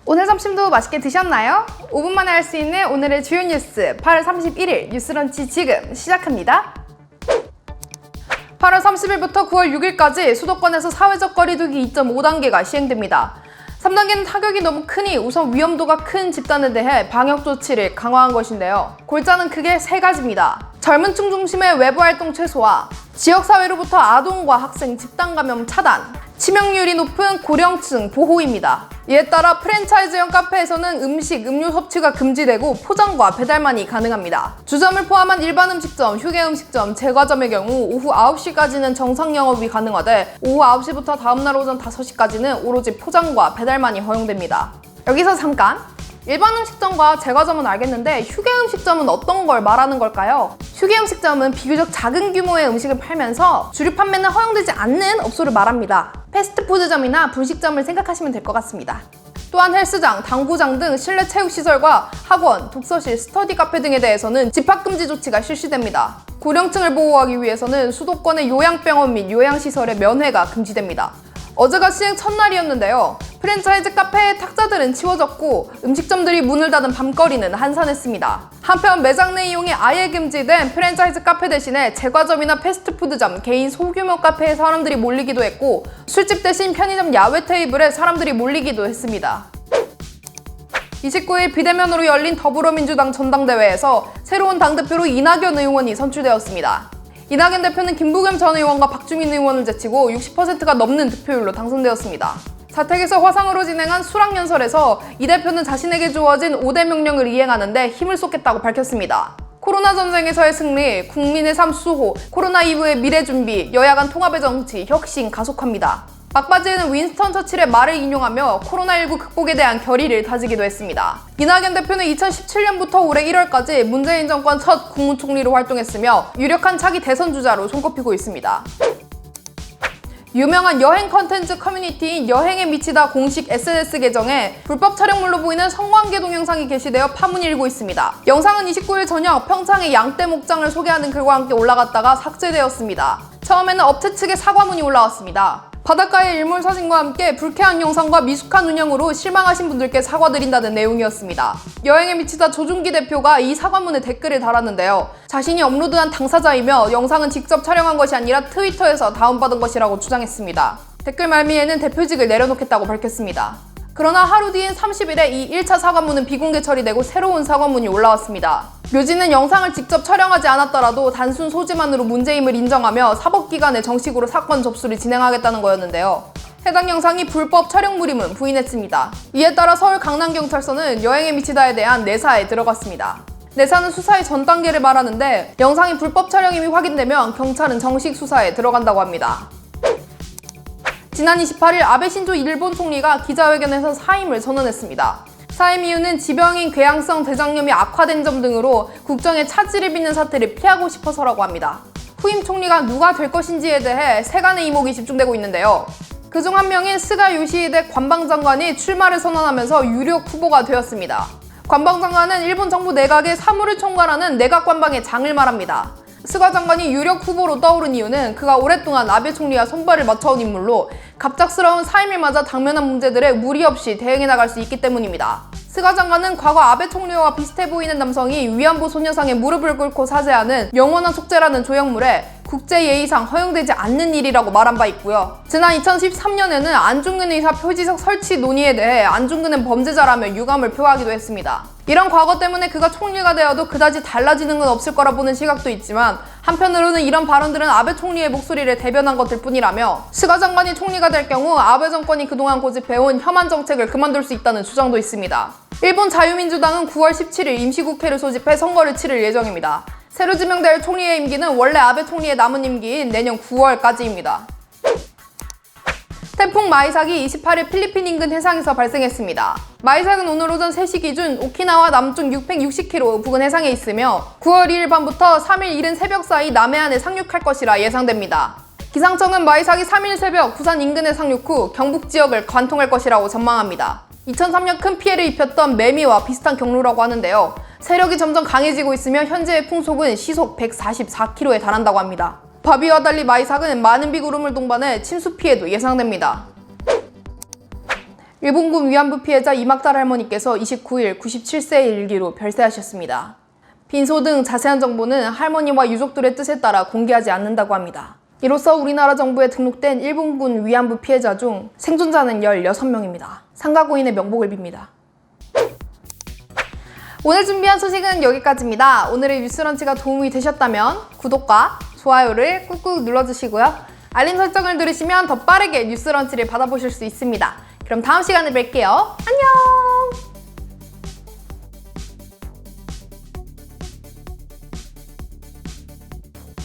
오늘 점심도 맛있게 드셨나요? 5분 만에 할 수 있는 오늘의 주요 뉴스 8월 31일 뉴스런치 지금 시작합니다. 8월 30일부터 9월 6일까지 수도권에서 사회적 거리두기 2.5단계가 시행됩니다. 3단계는 타격이 너무 크니 우선 위험도가 큰 집단에 대해 방역 조치를 강화한 것인데요. 골자는 크게 세 가지입니다. 젊은 층 중심의 외부 활동 최소화, 지역사회로부터 아동과 학생 집단 감염 차단, 치명률이 높은 고령층 보호입니다. 이에 따라 프랜차이즈형 카페에서는 음식, 음료 섭취가 금지되고 포장과 배달만이 가능합니다. 주점을 포함한 일반 음식점, 휴게 음식점, 제과점의 경우 오후 9시까지는 정상 영업이 가능하되 오후 9시부터 다음날 오전 5시까지는 오로지 포장과 배달만이 허용됩니다. 여기서 잠깐! 일반 음식점과 제과점은 알겠는데 휴게 음식점은 어떤 걸 말하는 걸까요? 휴게 음식점은 비교적 작은 규모의 음식을 팔면서 주류 판매는 허용되지 않는 업소를 말합니다. 패스트푸드점이나 분식점을 생각하시면 될 것 같습니다. 또한 헬스장, 당구장 등 실내 체육시설과 학원, 독서실, 스터디 카페 등에 대해서는 집합금지 조치가 실시됩니다. 고령층을 보호하기 위해서는 수도권의 요양병원 및 요양시설의 면회가 금지됩니다. 어제가 시행 첫날이었는데요. 프랜차이즈 카페의 탁자들은 치워졌고 음식점들이 문을 닫은 밤거리는 한산했습니다. 한편 매장 내 이용이 아예 금지된 프랜차이즈 카페 대신에 제과점이나 패스트푸드점, 개인 소규모 카페에 사람들이 몰리기도 했고 술집 대신 편의점 야외 테이블에 사람들이 몰리기도 했습니다. 29일 비대면으로 열린 더불어민주당 전당대회에서 새로운 당대표로 이낙연 의원이 선출되었습니다. 이낙연 대표는 김부겸 전 의원과 박주민 의원을 제치고 60%가 넘는 득표율로 당선되었습니다. 자택에서 화상으로 진행한 수락연설에서 이 대표는 자신에게 주어진 5대 명령을 이행하는데 힘을 쏟겠다고 밝혔습니다. 코로나 전쟁에서의 승리, 국민의 삶 수호, 코로나 이후의 미래 준비, 여야 간 통합의 정치, 혁신 가속합니다. 막바지에는 윈스턴 처칠의 말을 인용하며 코로나19 극복에 대한 결의를 다지기도 했습니다. 이낙연 대표는 2017년부터 올해 1월까지 문재인 정권 첫 국무총리로 활동했으며 유력한 차기 대선 주자로 손꼽히고 있습니다. 유명한 여행 컨텐츠 커뮤니티인 여행에 미치다 공식 SNS 계정에 불법 촬영물로 보이는 성관계 동영상이 게시되어 파문이 일고 있습니다. 영상은 29일 저녁 평창의 양떼 목장을 소개하는 글과 함께 올라갔다가 삭제되었습니다. 처음에는 업체 측의 사과문이 올라왔습니다. 바닷가의 일몰 사진과 함께 불쾌한 영상과 미숙한 운영으로 실망하신 분들께 사과드린다는 내용이었습니다. 여행에 미치다 조중기 대표가 이 사과문에 댓글을 달았는데요. 자신이 업로드한 당사자이며 영상은 직접 촬영한 것이 아니라 트위터에서 다운받은 것이라고 주장했습니다. 댓글 말미에는 대표직을 내려놓겠다고 밝혔습니다. 그러나 하루 뒤인 30일에 이 1차 사과문은 비공개 처리되고 새로운 사과문이 올라왔습니다. 묘지는 영상을 직접 촬영하지 않았더라도 단순 소지만으로 문제임을 인정하며 사법기관에 정식으로 사건 접수를 진행하겠다는 거였는데요. 해당 영상이 불법 촬영물임은 부인했습니다. 이에 따라 서울 강남경찰서는 여행에 미치다에 대한 내사에 들어갔습니다. 내사는 수사의 전 단계를 말하는데 영상이 불법 촬영임이 확인되면 경찰은 정식 수사에 들어간다고 합니다. 지난 28일 아베 신조 일본 총리가 기자회견에서 사임을 선언했습니다. 사임 이유는 지병인 궤양성 대장염이 악화된 점 등으로 국정에 차질을 빚는 사태를 피하고 싶어서라고 합니다. 후임 총리가 누가 될 것인지에 대해 세간의 이목이 집중되고 있는데요. 그중 한 명인 스가 요시히데 관방장관이 출마를 선언하면서 유력 후보가 되었습니다. 관방장관은 일본 정부 내각의 사무를 총괄하는 내각관방의 장을 말합니다. 스가 장관이 유력 후보로 떠오른 이유는 그가 오랫동안 아베 총리와 손발을 맞춰온 인물로 갑작스러운 사임을 맞아 당면한 문제들에 무리 없이 대응해 나갈 수 있기 때문입니다. 스가 장관은 과거 아베 총리와 비슷해 보이는 남성이 위안부 소녀상에 무릎을 꿇고 사죄하는 영원한 속죄라는 조형물에 국제예의상 허용되지 않는 일이라고 말한 바 있고요. 지난 2013년에는 안중근 의사 표지석 설치 논의에 대해 안중근은 범죄자라며 유감을 표하기도 했습니다. 이런 과거 때문에 그가 총리가 되어도 그다지 달라지는 건 없을 거라 보는 시각도 있지만 한편으로는 이런 발언들은 아베 총리의 목소리를 대변한 것일 뿐이라며 스가 장관이 총리가 될 경우 아베 정권이 그동안 고집해온 혐한 정책을 그만둘 수 있다는 주장도 있습니다. 일본 자유민주당은 9월 17일 임시국회를 소집해 선거를 치를 예정입니다. 새로 지명될 총리의 임기는 원래 아베 총리의 남은 임기인 내년 9월까지입니다. 태풍 마이삭이 28일 필리핀 인근 해상에서 발생했습니다. 마이삭은 오늘 오전 3시 기준 오키나와 남쪽 660km 부근 해상에 있으며 9월 2일 밤부터 3일 이른 새벽 사이 남해안에 상륙할 것이라 예상됩니다. 기상청은 마이삭이 3일 새벽 부산 인근에 상륙 후 경북 지역을 관통할 것이라고 전망합니다. 2003년 큰 피해를 입혔던 매미와 비슷한 경로라고 하는데요. 세력이 점점 강해지고 있으며 현재의 풍속은 시속 144km에 달한다고 합니다. 바비와 달리 마이삭은 많은 비구름을 동반해 침수 피해도 예상됩니다. 일본군 위안부 피해자 이막달 할머니께서 29일 97세의 일기로 별세하셨습니다. 빈소 등 자세한 정보는 할머니와 유족들의 뜻에 따라 공개하지 않는다고 합니다. 이로써 우리나라 정부에 등록된 일본군 위안부 피해자 중 생존자는 16명입니다. 상가고인의 명복을 빕니다. 오늘 준비한 소식은 여기까지입니다. 오늘의 뉴스런치가 도움이 되셨다면 구독과 좋아요를 꾹꾹 눌러주시고요. 알림 설정을 누르시면 더 빠르게 뉴스런치를 받아보실 수 있습니다. 그럼 다음 시간에 뵐게요. 안녕!